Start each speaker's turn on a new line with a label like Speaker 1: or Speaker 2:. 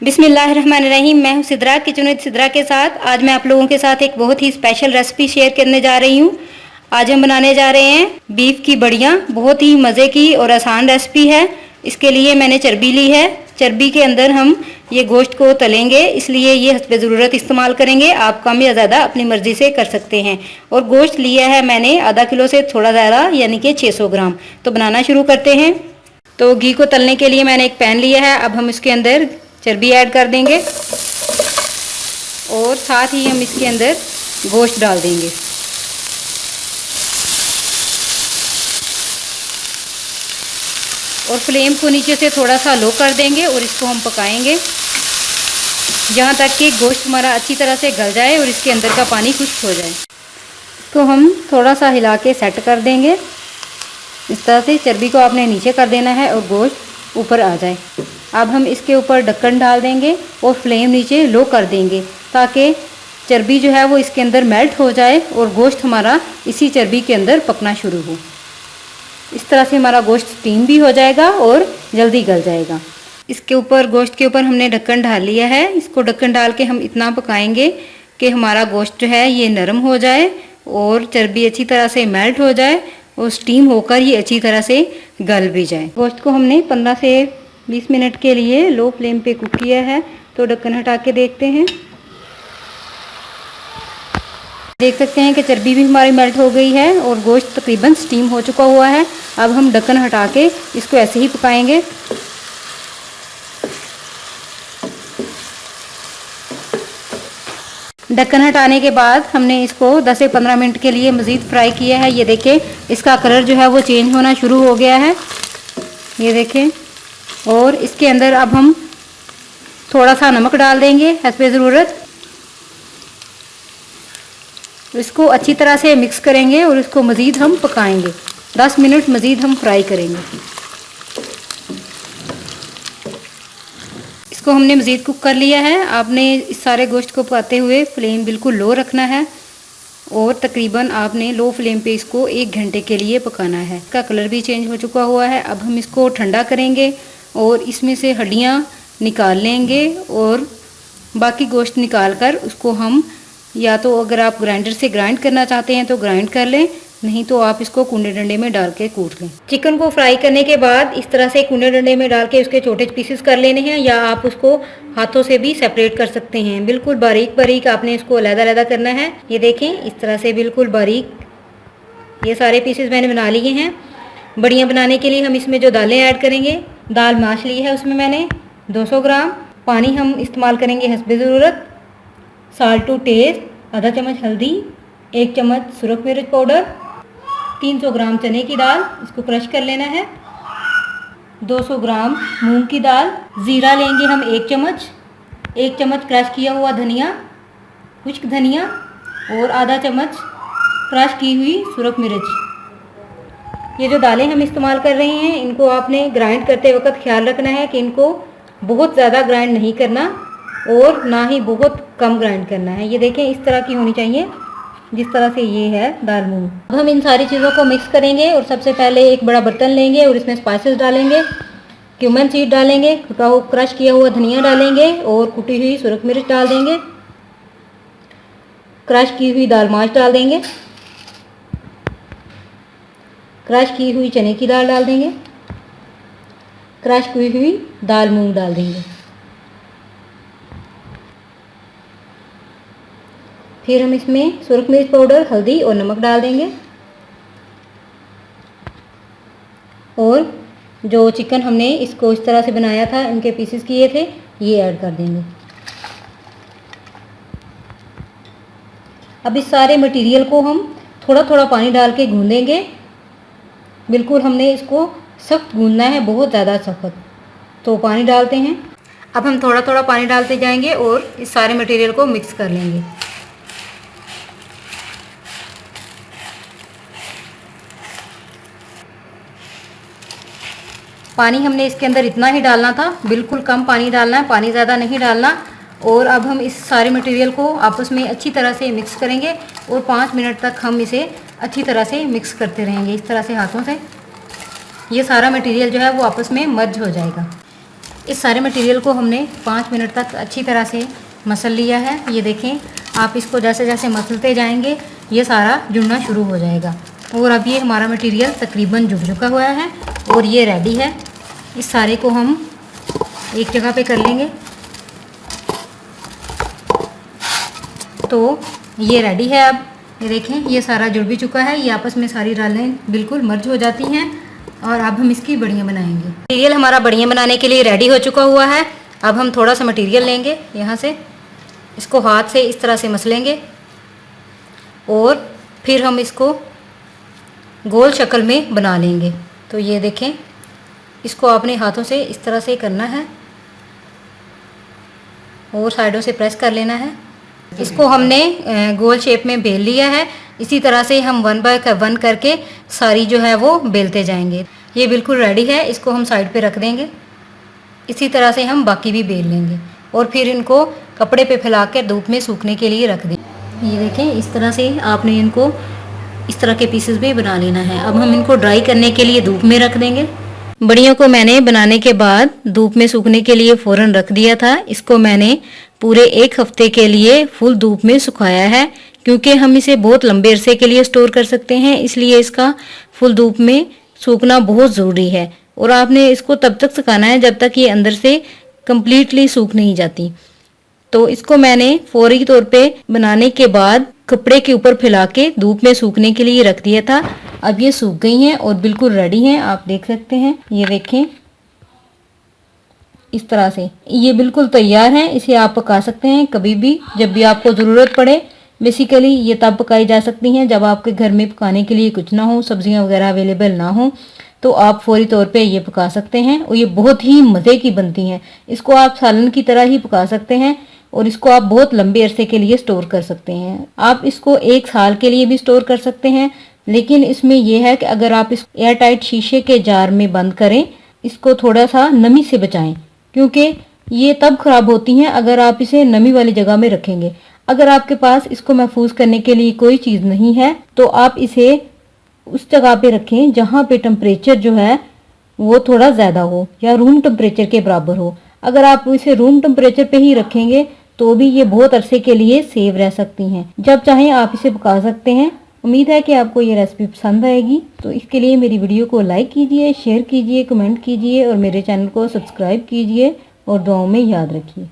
Speaker 1: बिस्मिल्लाहिर्रहमानिर्रहीम। मैं हूं सिद्रा, किचन विद सिद्रा के साथ। आज मैं आप लोगों के साथ एक बहुत ही स्पेशल रेसिपी शेयर करने जा रही हूं। आज हम बनाने जा रहे हैं बीफ की बढ़िया। बहुत ही मज़े की और आसान रेसिपी है। इसके लिए मैंने चर्बी ली है। चर्बी के अंदर हम ये गोश्त को तलेंगे, इसलिए ये हस्बे ज़रूरत इस्तेमाल करेंगे। आप कम या ज़्यादा अपनी मर्ज़ी से कर सकते हैं। और गोश्त लिया है मैंने आधा किलो से थोड़ा ज़्यादा, यानी कि 600 ग्राम। तो बनाना शुरू करते हैं। तो घी को तलने के लिए मैंने एक पैन लिया है। अब हम इसके अंदर चर्बी ऐड कर देंगे और साथ ही हम इसके अंदर गोश्त डाल देंगे। और फ्लेम को नीचे से थोड़ा सा लो कर देंगे और इसको हम पकाएंगे जहाँ तक कि गोश्त हमारा अच्छी तरह से गल जाए और इसके अंदर का पानी खुश्क हो जाए। तो हम थोड़ा सा हिला के सेट कर देंगे। इस तरह से चर्बी को आपने नीचे कर देना है और गोश्त ऊपर आ जाए। अब हम इसके ऊपर ढक्कन डाल देंगे और फ्लेम नीचे लो कर देंगे ताकि चर्बी जो है वो इसके अंदर मेल्ट हो जाए और गोश्त हमारा इसी चर्बी के अंदर पकना शुरू हो। इस तरह से हमारा गोश्त स्टीम भी हो जाएगा और जल्दी गल जाएगा। इसके ऊपर, गोश्त के ऊपर हमने ढक्कन डाल लिया है। इसको ढक्कन डाल के हम इतना पकाएंगे कि हमारा गोश्त जो है ये नरम हो जाए और चर्बी अच्छी तरह से मेल्ट हो जाए और स्टीम होकर ये अच्छी तरह से गल भी जाए। गोश्त को हमने 15 से 20 मिनट के लिए लो फ्लेम पे कुक किया है। तो ढक्कन हटा के देखते हैं। देख सकते हैं कि चर्बी भी हमारी मेल्ट हो गई है और गोश्त तकरीबन स्टीम हो चुका हुआ है। अब हम ढक्कन हटा के इसको ऐसे ही पकाएंगे। ढक्कन हटाने के बाद हमने इसको 10 से 15 मिनट के लिए मज़ीद फ्राई किया है। ये देखें, इसका कलर जो है वो चेंज होना शुरू हो गया है। ये देखें। और इसके अंदर अब हम थोड़ा सा नमक डाल देंगे हस्बे ज़रूरत। इसको अच्छी तरह से मिक्स करेंगे और इसको मज़ीद हम पकाएंगे। 10 मिनट मज़ीद हम फ्राई करेंगे। इसको हमने मज़ीद कुक कर लिया है। आपने इस सारे गोश्त को पकाते हुए फ्लेम बिल्कुल लो रखना है और तकरीबन आपने लो फ्लेम पे इसको 1 घंटे के लिए पकाना है। इसका कलर भी चेंज हो चुका हुआ है। अब हम इसको ठंडा करेंगे और इसमें से हड्डियाँ निकाल लेंगे और बाकी गोश्त निकाल कर उसको हम, या तो अगर आप ग्राइंडर से ग्राइंड करना चाहते हैं तो ग्राइंड कर लें, नहीं तो आप इसको कूंडे डंडे में डाल के कूट लें। चिकन को फ्राई करने के बाद इस तरह से कूंडे डंडे में डाल के उसके छोटे पीसेस कर लेने हैं, या आप उसको हाथों से भी सेपरेट कर सकते हैं। बिल्कुल बारीक बारीक आपने इसको अलग-अलग करना है। ये देखें, इस तरह से बिल्कुल बारीक ये सारे पीसेस मैंने बना लिए हैं। बढ़िया बनाने के लिए हम इसमें जो दालें ऐड करेंगे, दाल माश ली है, उसमें मैंने 200 ग्राम। पानी हम इस्तेमाल करेंगे हस्बे ज़रूरत। साल्ट टू टेस्ट, आधा चम्मच हल्दी, 1 चम्मच सुरख मिर्च पाउडर, 300 ग्राम चने की दाल, इसको क्रश कर लेना है। 200 ग्राम मूंग की दाल। ज़ीरा लेंगे हम 1 चम्मच, 1 चम्मच क्रश किया हुआ धनिया, खुश्क धनिया और आधा चम्मच क्रश की हुई सुरख मिर्च। ये जो दालें हम इस्तेमाल कर रहे हैं, इनको आपने ग्राइंड करते वक्त ख्याल रखना है कि इनको बहुत ज़्यादा ग्राइंड नहीं करना और ना ही बहुत कम ग्राइंड करना है। ये देखें, इस तरह की होनी चाहिए जिस तरह से ये है दाल मूंग। अब हम इन सारी चीज़ों को मिक्स करेंगे और सबसे पहले एक बड़ा बर्तन लेंगे और इसमें स्पाइसेस डालेंगे। क्यूमन सीड डालेंगे, क्रश किया हुआ धनिया डालेंगे और कुटी हुई सुरख मिर्च डाल देंगे। क्रश की हुई दाल माश डाल देंगे। क्रश की हुई चने की दाल डाल देंगे। क्रश की हुई दाल मूंग डाल देंगे। फिर हम इसमें सुरख मिर्च पाउडर, हल्दी और नमक डाल देंगे और जो चिकन हमने इसको इस तरह से बनाया था, इनके पीसेस किए थे, ये ऐड कर देंगे। अब इस सारे मटेरियल को हम थोड़ा थोड़ा पानी डाल के गूंदेंगे। बिल्कुल हमने इसको सख्त गूंदना है, बहुत ज़्यादा सख्त। तो पानी डालते हैं। अब हम थोड़ा थोड़ा पानी डालते जाएंगे और इस सारे मटेरियल को मिक्स कर लेंगे। पानी हमने इसके अंदर इतना ही डालना था, बिल्कुल कम पानी डालना है, पानी ज़्यादा नहीं डालना। और अब हम इस सारे मटेरियल को आपस में अच्छी तरह से मिक्स करेंगे और 5 मिनट तक हम इसे अच्छी तरह से मिक्स करते रहेंगे। इस तरह से हाथों से ये सारा मटेरियल जो है वो आपस में मर्ज हो जाएगा। इस सारे मटेरियल को हमने 5 मिनट तक अच्छी तरह से मसल लिया है। ये देखें, आप इसको जैसे जैसे मसलते जाएंगे ये सारा जुड़ना शुरू हो जाएगा। और अब ये हमारा मटेरियल तकरीबन जुड़ चुका हुआ है और ये रेडी है। इस सारे को हम एक जगह पे कर लेंगे। तो ये रेडी है। अब ये देखें, ये सारा जुड़ भी चुका है। ये आपस में सारी दालें बिल्कुल मर्ज हो जाती हैं और अब हम इसकी बड़ियाँ बनाएंगे। मटेरियल हमारा बड़ियाँ बनाने के लिए रेडी हो चुका हुआ है। अब हम थोड़ा सा मटेरियल लेंगे, यहाँ से इसको हाथ से इस तरह से मसलेंगे और फिर हम इसको गोल शक्ल में बना लेंगे। तो ये देखें, इसको आपने हाथों से इस तरह से करना है और साइडों से प्रेस कर लेना है। इसको हमने गोल शेप में बेल लिया है। इसी तरह से हम 1 बाय 1 करके सारी जो है वो बेलते जाएंगे। ये बिल्कुल रेडी है। इसको हम साइड पे रख देंगे। इसी तरह से हम बाकी भी बेल लेंगे और फिर इनको कपड़े पे फैला कर धूप में सूखने के लिए रख दें। ये देखें, इस तरह से आपने इनको इस तरह के पीसेस भी बना लेना है। अब हम इनको ड्राई करने के लिए धूप में रख देंगे। बड़ियों को मैंने बनाने के बाद धूप में सूखने के लिए फ़ौरन रख दिया था। इसको मैंने पूरे 1 हफ्ते के लिए फुल धूप में सुखाया है, क्योंकि हम इसे बहुत लंबे अरसे के लिए स्टोर कर सकते हैं। इसलिए इसका फुल धूप में सूखना बहुत ज़रूरी है और आपने इसको तब तक सुखाना है जब तक ये अंदर से कम्प्लीटली सूख नहीं जाती। तो इसको मैंने फौरी तौर पे बनाने के बाद कपड़े के ऊपर फैला के धूप में सूखने के लिए रख दिया था। अब ये सूख गई हैं और बिल्कुल रेडी हैं, आप देख सकते हैं। ये देखें, इस तरह से ये बिल्कुल तैयार हैं। इसे आप पका सकते हैं कभी भी, जब भी आपको ज़रूरत पड़े। बेसिकली ये तब पकाई जा सकती हैं जब आपके घर में पकाने के लिए कुछ ना हो, सब्जियां वगैरह अवेलेबल ना हो, तो आप फौरी तौर पे ये पका सकते हैं और ये बहुत ही मज़े की बनती हैं। इसको आप सालन की तरह ही पका सकते हैं और इसको आप बहुत लंबे अरसे के लिए स्टोर कर सकते हैं। आप इसको 1 साल के लिए भी स्टोर कर सकते हैं, लेकिन इसमें यह है कि अगर आप इस एयर टाइट शीशे के जार में बंद करें, इसको थोड़ा सा नमी से बचाएं, क्योंकि ये तब ख़राब होती हैं अगर आप इसे नमी वाली जगह में रखेंगे। अगर आपके पास इसको महफूज करने के लिए कोई चीज़ नहीं है तो आप इसे उस जगह पे रखें जहाँ पे टेम्परेचर जो है वो थोड़ा ज़्यादा हो या रूम टेम्परेचर के बराबर हो। अगर आप इसे रूम टेम्परेचर पे ही रखेंगे तो भी ये बहुत अरसे के लिए सेव रह सकती हैं। जब चाहें आप इसे पका सकते हैं। उम्मीद है कि आपको ये रेसिपी पसंद आएगी। तो इसके लिए मेरी वीडियो को लाइक कीजिए, शेयर कीजिए, कमेंट कीजिए और मेरे चैनल को सब्सक्राइब कीजिए और दुआओं में याद रखिए।